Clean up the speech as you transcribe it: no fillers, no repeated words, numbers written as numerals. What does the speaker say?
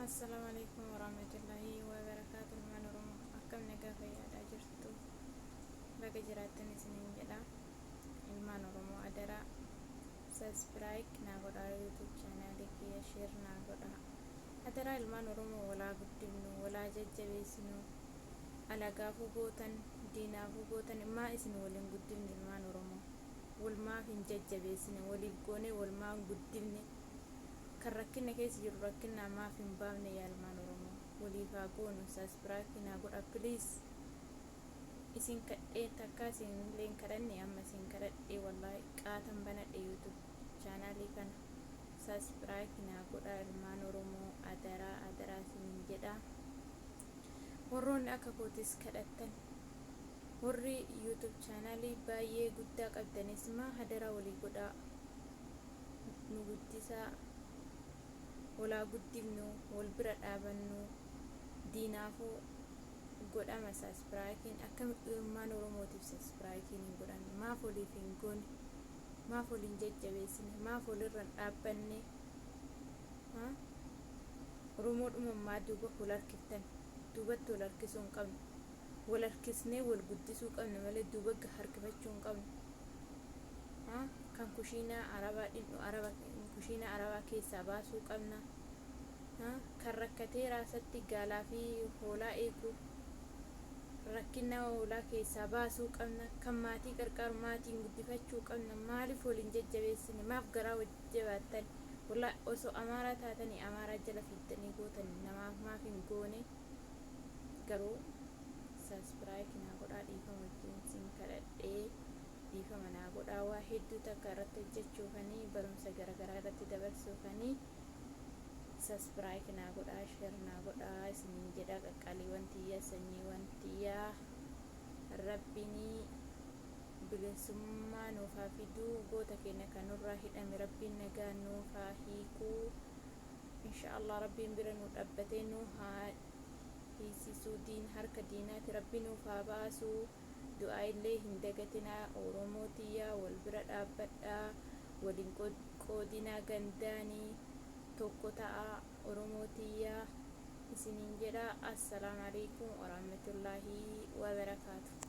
Assalamualaikum warahmatullahi wabarakatuh. Ilmaan Oromoo akkam nagaa fayyaadhaa jirtu baga jiraattan isiniin jedha. Ilmaan Oromoo adaraa subscribe naa godhaa, YouTube chaanaalii kiyya share naa godhaa. Adaraa ilmaan Oromoo walaa guddifnu, walaa jajjabeessinu. Alagaafuu gootan, diinaafuu gootan immaa isin waliin guddifne ilmaan Oromoo. Walmaaf hin jajjabeessine, waliif goone walmaa hin guddifne. Kan rakkina keessa jiru rakkina maaf hin baafne yaa ilmaan Oromoo. Waliif haa goonu, subscribe naa godhaa please. Isin kadhee takka isin illee kadhanne amma isin kadhadhee wallahi qaatan banadhe YouTube chaanaalii kana. Subscribe naa godhaa ilmaan Oromoo adaraa isin jedha. Warroonni akka kootis kadhattan, warri YouTube chaanaalii baay'ee guddaa qabdanis maa adaraa walii godhaa, nu guddisaa. Walaa guddifnu, wal bira dhaabannu, diinaafuu godhama subscribe akka ilmaan Oromootiif subscribe hin godhanne. Maaf waliif hin goone, maaf waliin jajjabeessine, maaf walirra dhaabbanne. Oromoodhuma ammaa duuba wal harkiftan, duubatti wal harkisuu hin qabnu. Wal harkisnee wal guddisuu qabna malee duuba harkifachuu hin qabnu. Kan kushiinaa arabaa dhimnu kushiinaa arabaa keessaa baasuu qabna. Kan rakkatee raasatti gaalaa fi hoolaa eegu rakkina hoolaa keessaa baasuu qabna. Kan maatii qarqaaru maatiin guddifachuu qabna. Maaliif waliin jajjabeessine, maaf garaa wajjabaattan? Wallahi osoo amaaraa taatanii amaaraa jala fiittanii gootan namaaf maaf hin goone. Garuu subscribe naa godhaa, dhiifama wajjin isin kadhadhee dhiifama naa godhaa. Waa hedduu takka irratti hojjechuufanii, barumsa garaagaraa irratti dabarsuufanii subscribe naa godhaa, share naa godhaa isiniin jedha. Qaqqaalii wantiyyaa sanyii wantiyyaa rabbiin bilisummaa nuuf haa fiduu, goota keenya kan nurraa hidhame rabbiin nagaa nuuf haa hiikuu. Inshaallah rabbiin bira nu dhaabbatee nu haa hiisisuu, harka diinaati rabbi nuuf haa baasuu. Du'aa illee hin dagatinaa Oromootiyyaa, wal bira dhaabbadhaa, waliin qoodinaa gandaanii tokko ta'a Oromootiyyaa isiniin jedha. Assalaamu alaikum warahmatullahi wabarakaatuh.